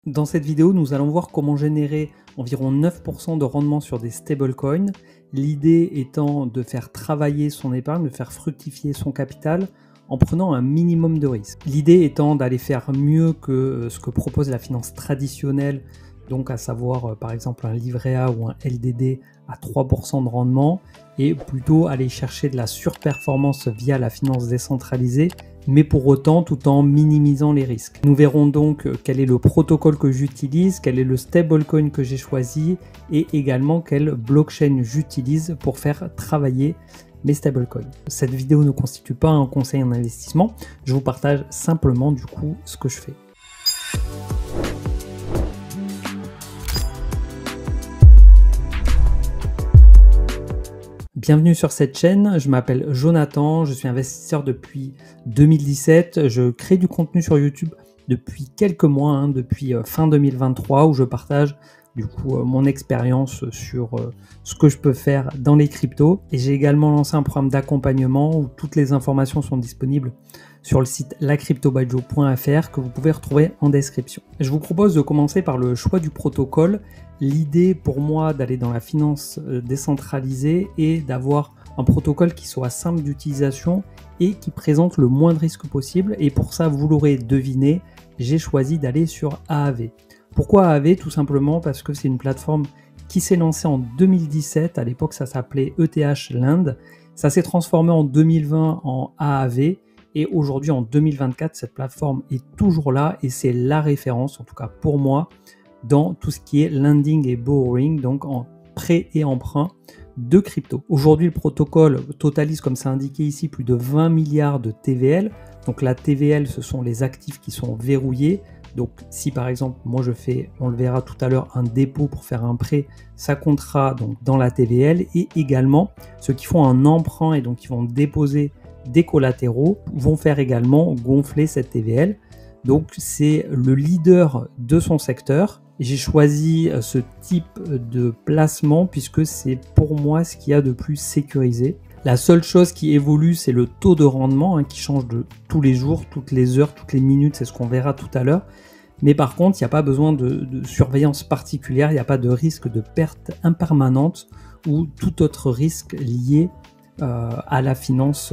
Dans cette vidéo, nous allons voir comment générer environ 9% de rendement sur des stablecoins. L'idée étant de faire travailler son épargne, de faire fructifier son capital en prenant un minimum de risque. L'idée étant d'aller faire mieux que ce que propose la finance traditionnelle, donc à savoir par exemple un livret A ou un LDD à 3% de rendement, et plutôt aller chercher de la surperformance via la finance décentralisée, mais pour autant tout en minimisant les risques. Nous verrons donc quel est le protocole que j'utilise, quel est le stablecoin que j'ai choisi et également quelle blockchain j'utilise pour faire travailler mes stablecoins. Cette vidéo ne constitue pas un conseil en investissement, je vous partage simplement du coup ce que je fais. Bienvenue sur cette chaîne, je m'appelle Jonathan, je suis investisseur depuis 2017, je crée du contenu sur YouTube depuis quelques mois, depuis fin 2023 où je partage du coup mon expérience sur ce que je peux faire dans les cryptos, et j'ai également lancé un programme d'accompagnement où toutes les informations sont disponibles sur le site lacryptobyjoe.fr que vous pouvez retrouver en description. Je vous propose de commencer par le choix du protocole. L'idée pour moi d'aller dans la finance décentralisée est d'avoir un protocole qui soit simple d'utilisation et qui présente le moins de risques possible, et pour ça, vous l'aurez deviné, j'ai choisi d'aller sur Aave. Pourquoi Aave? Tout simplement parce que c'est une plateforme qui s'est lancée en 2017, à l'époque ça s'appelait ETH Land, ça s'est transformé en 2020 en Aave, et aujourd'hui en 2024 cette plateforme est toujours là et c'est la référence, en tout cas pour moi, dans tout ce qui est lending et borrowing, donc en prêt et emprunt de crypto. Aujourd'hui, le protocole totalise, comme c'est indiqué ici, plus de 20 milliards de TVL. Donc la TVL, ce sont les actifs qui sont verrouillés. Donc si par exemple, moi je fais, on le verra tout à l'heure, un dépôt pour faire un prêt, ça comptera donc dans la TVL, et également ceux qui font un emprunt et donc qui vont déposer des collatéraux vont faire également gonfler cette TVL. Donc c'est le leader de son secteur. J'ai choisi ce type de placement puisque c'est pour moi ce qu'il y a de plus sécurisé. La seule chose qui évolue, c'est le taux de rendement qui change de tous les jours, toutes les heures, toutes les minutes, c'est ce qu'on verra tout à l'heure. Mais par contre, il n'y a pas besoin de surveillance particulière, il n'y a pas de risque de perte impermanente ou tout autre risque lié à la finance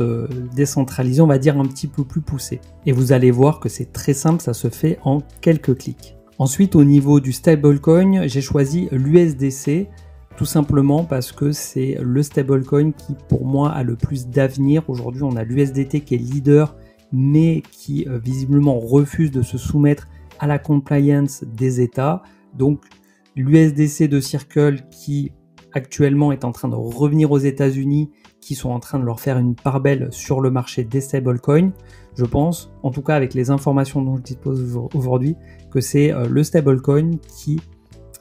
décentralisée, on va dire un petit peu plus poussée. Et vous allez voir que c'est très simple, ça se fait en quelques clics. Ensuite, au niveau du stablecoin, j'ai choisi l'USDC, tout simplement parce que c'est le stablecoin qui, pour moi, a le plus d'avenir. Aujourd'hui, on a l'USDT qui est leader, mais qui visiblement refuse de se soumettre à la compliance des États. Donc, l'USDC de Circle qui, actuellement, est en train de revenir aux États-Unis, qui sont en train de leur faire une part belle sur le marché des stablecoins. Je pense, en tout cas avec les informations dont je dispose aujourd'hui, que c'est le stablecoin qui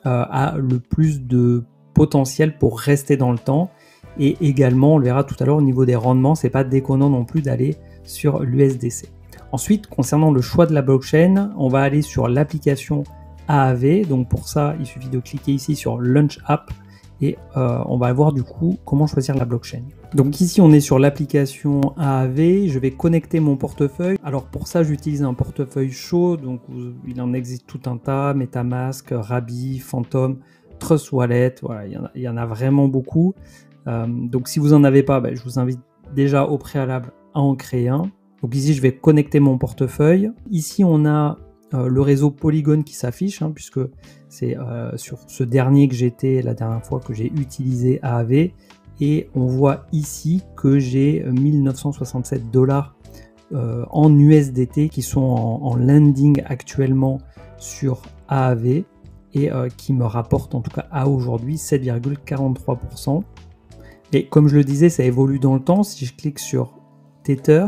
a le plus de potentiel pour rester dans le temps. Et également, on le verra tout à l'heure, au niveau des rendements, c'est pas déconnant non plus d'aller sur l'USDC. Ensuite, concernant le choix de la blockchain, on va aller sur l'application Aave. Donc pour ça, il suffit de cliquer ici sur Launch App et on va voir du coup comment choisir la blockchain. Donc ici on est sur l'application Aave, je vais connecter mon portefeuille. Alors pour ça j'utilise un portefeuille chaud, donc il en existe tout un tas, MetaMask, Rabby, Phantom, Trust Wallet, voilà, il y en a vraiment beaucoup. Donc si vous n'en avez pas, je vous invite déjà au préalable à en créer un. Donc ici je vais connecter mon portefeuille. Ici on a le réseau Polygon qui s'affiche, puisque c'est sur ce dernier que j'étais la dernière fois que j'ai utilisé Aave. Et on voit ici que j'ai 1967 $ en USDT qui sont en lending actuellement sur Aave et qui me rapportent en tout cas à aujourd'hui 7,43%. Et comme je le disais, ça évolue dans le temps. Si je clique sur Tether,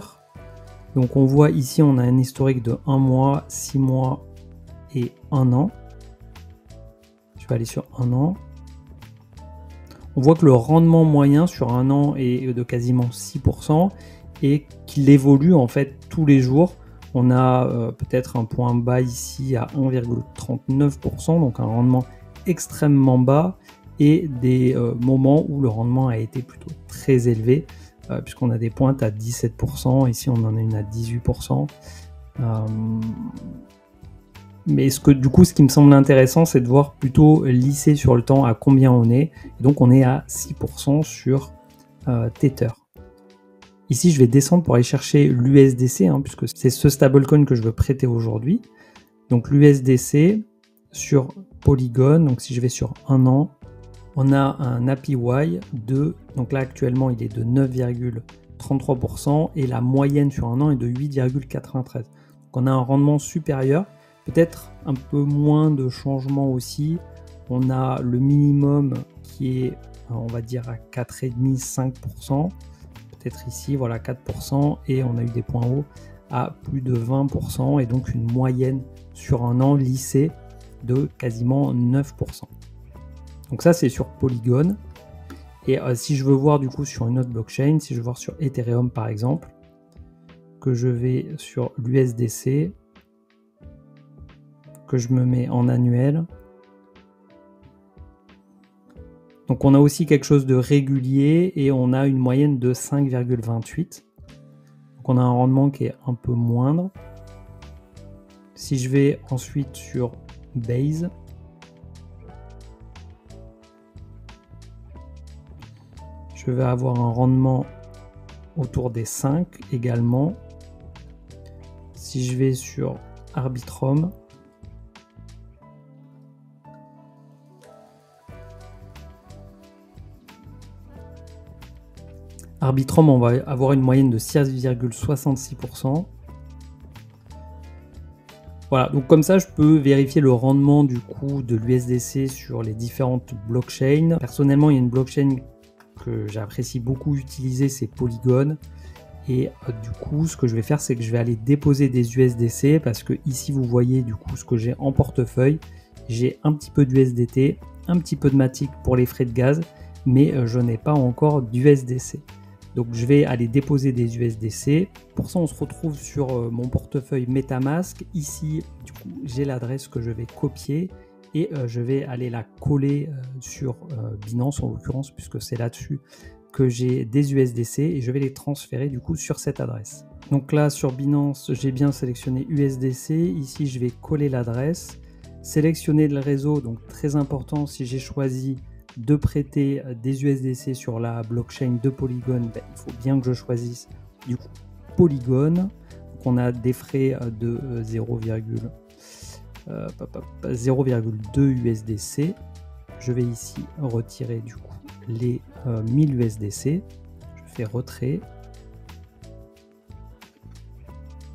donc on voit ici on a un historique de 1 mois, 6 mois et 1 an. Je vais aller sur 1 an. On voit que le rendement moyen sur 1 an est de quasiment 6% et qu'il évolue en fait tous les jours. On a peut-être un point bas ici à 1,39%, donc un rendement extrêmement bas, et des moments où le rendement a été plutôt très élevé, puisqu'on a des pointes à 17%, ici on en a une à 18%. Mais ce qui me semble intéressant, c'est de voir plutôt lissé sur le temps à combien on est. Et donc on est à 6% sur Tether. Ici, je vais descendre pour aller chercher l'USDC, puisque c'est ce stablecoin que je veux prêter aujourd'hui. Donc l'USDC sur Polygon, donc si je vais sur 1 an, on a un APY de, donc là actuellement il est de 9,33% et la moyenne sur un an est de 8,93%. Donc on a un rendement supérieur, peut-être un peu moins de changements aussi. On a le minimum qui est, on va dire, à 4,5-5%. Peut-être ici, voilà, 4%. Et on a eu des points hauts à plus de 20%. Et donc une moyenne sur un an lissée de quasiment 9%. Donc ça, c'est sur Polygon. Et si je veux voir du coup sur une autre blockchain, si je veux voir sur Ethereum par exemple, que je vais sur l'USDC, que je me mets en annuel. Donc on a aussi quelque chose de régulier et on a une moyenne de 5,28. Donc on a un rendement qui est un peu moindre. Si je vais ensuite sur Base, je vais avoir un rendement autour des 5 également. Si je vais sur Arbitrum, on va avoir une moyenne de 6,66%. Voilà, donc comme ça, je peux vérifier le rendement du coup de l'USDC sur les différentes blockchains. Personnellement, il y a une blockchain que j'apprécie beaucoup utiliser, c'est Polygon. Et du coup, ce que je vais faire, c'est que je vais aller déposer des USDC parce que ici, vous voyez du coup ce que j'ai en portefeuille. J'ai un petit peu d'USDT, un petit peu de Matic pour les frais de gaz, mais je n'ai pas encore d'USDC. Donc je vais aller déposer des USDC. Pour ça, on se retrouve sur mon portefeuille MetaMask. Ici, du coup, j'ai l'adresse que je vais copier et je vais aller la coller sur Binance en l'occurrence, puisque c'est là-dessus que j'ai des USDC et je vais les transférer du coup sur cette adresse. Donc là sur Binance, j'ai bien sélectionné USDC. Ici, je vais coller l'adresse, sélectionner le réseau. Donc très important, si j'ai choisi de prêter des USDC sur la blockchain de Polygon, il faut bien que je choisisse du coup Polygon. Donc on a des frais de 0,2 USDC. Je vais ici retirer du coup les 1000 USDC. Je fais retrait.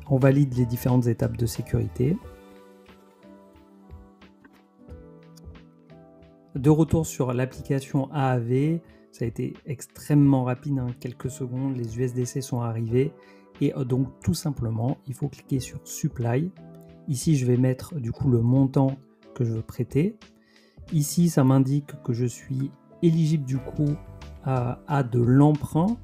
On valide les différentes étapes de sécurité. De retour sur l'application AAV, ça a été extrêmement rapide, quelques secondes, les USDC sont arrivés. Et donc tout simplement, il faut cliquer sur Supply. Ici, je vais mettre du coup le montant que je veux prêter. Ici, ça m'indique que je suis éligible du coup à de l'emprunt.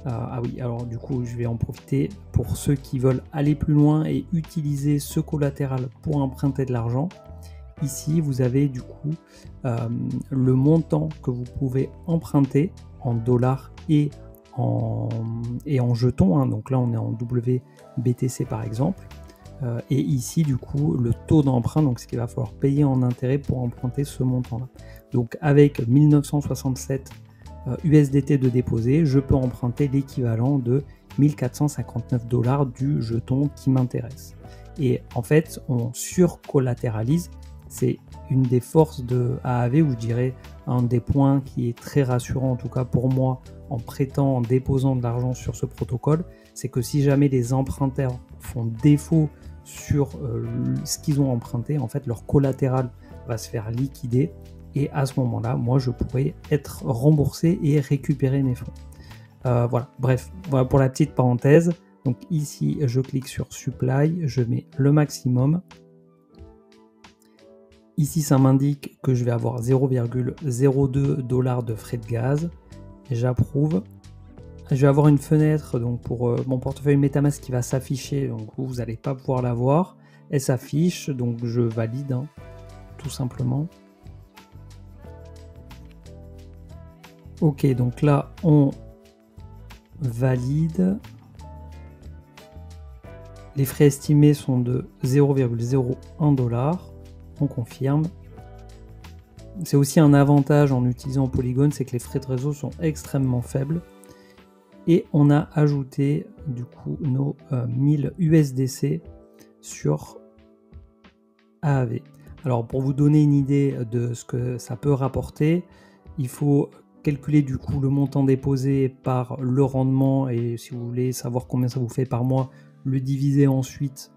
Ah oui, alors du coup, je vais en profiter pour ceux qui veulent aller plus loin et utiliser ce collatéral pour emprunter de l'argent. Ici, vous avez du coup le montant que vous pouvez emprunter en dollars et en jetons. Donc là, on est en WBTC par exemple. Et ici, du coup, le taux d'emprunt, donc ce qu'il va falloir payer en intérêt pour emprunter ce montant-là. Donc avec 1967 USDT de déposer, je peux emprunter l'équivalent de 1459 $ du jeton qui m'intéresse. Et en fait, on surcollatéralise. C'est une des forces de AAV, ou je dirais un des points qui est très rassurant, en tout cas pour moi, en prêtant, en déposant de l'argent sur ce protocole, c'est que si jamais les emprunteurs font défaut sur ce qu'ils ont emprunté, en fait leur collatéral va se faire liquider et à ce moment-là, moi je pourrais être remboursé et récupérer mes fonds. Voilà, bref, voilà pour la petite parenthèse. Donc ici, je clique sur Supply, je mets le maximum. Ici, ça m'indique que je vais avoir 0,02 $ de frais de gaz. J'approuve. Je vais avoir une fenêtre donc pour mon portefeuille MetaMask qui va s'afficher, donc vous n'allez pas pouvoir la voir. Elle s'affiche, donc je valide, tout simplement. Ok, donc là on valide. Les frais estimés sont de 0,01 $. On confirme. C'est aussi un avantage en utilisant Polygon, c'est que les frais de réseau sont extrêmement faibles. Et on a ajouté du coup nos 1000 USDC sur AAV. Alors pour vous donner une idée de ce que ça peut rapporter, il faut calculer du coup le montant déposé par le rendement, et si vous voulez savoir combien ça vous fait par mois, le diviser ensuite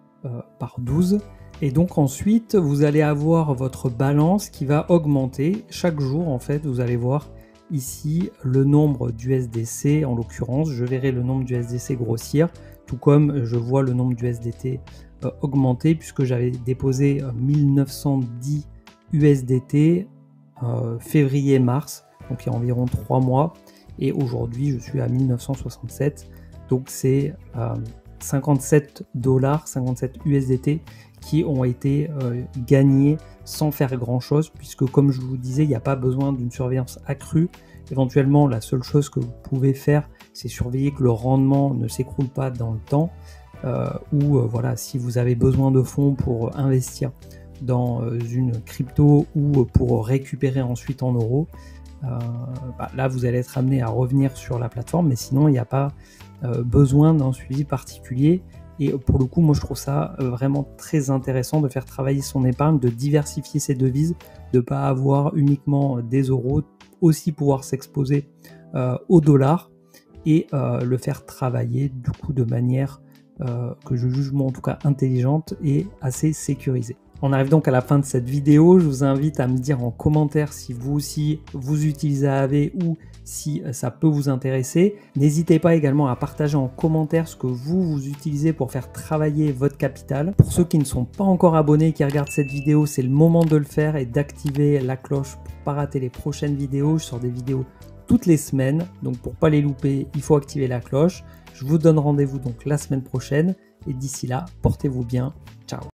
par 12. Et donc ensuite vous allez avoir votre balance qui va augmenter chaque jour. En fait, vous allez voir ici le nombre d'USDC, en l'occurrence je verrai le nombre d'USDC grossir, tout comme je vois le nombre d'USDT augmenter, puisque j'avais déposé 1910 USDT février-mars, donc il y a environ 3 mois, et aujourd'hui je suis à 1967, donc c'est 57 $, 57 USDT qui ont été gagnés sans faire grand chose, puisque comme je vous disais, il n'y a pas besoin d'une surveillance accrue. Éventuellement, la seule chose que vous pouvez faire, c'est surveiller que le rendement ne s'écroule pas dans le temps, ou voilà, si vous avez besoin de fonds pour investir dans une crypto ou pour récupérer ensuite en euros, là vous allez être amené à revenir sur la plateforme, mais sinon il n'y a pas besoin d'un suivi particulier. Et pour le coup, moi je trouve ça vraiment très intéressant de faire travailler son épargne, de diversifier ses devises, de ne pas avoir uniquement des euros, aussi pouvoir s'exposer au dollar et le faire travailler du coup de manière que je juge moi en tout cas intelligente et assez sécurisée. On arrive donc à la fin de cette vidéo. Je vous invite à me dire en commentaire si vous aussi vous utilisez AAV ou si ça peut vous intéresser. N'hésitez pas également à partager en commentaire ce que vous utilisez pour faire travailler votre capital. Pour ceux qui ne sont pas encore abonnés et qui regardent cette vidéo, c'est le moment de le faire et d'activer la cloche pour ne pas rater les prochaines vidéos. Je sors des vidéos toutes les semaines, donc pour ne pas les louper, il faut activer la cloche. Je vous donne rendez-vous donc la semaine prochaine et d'ici là, portez-vous bien. Ciao.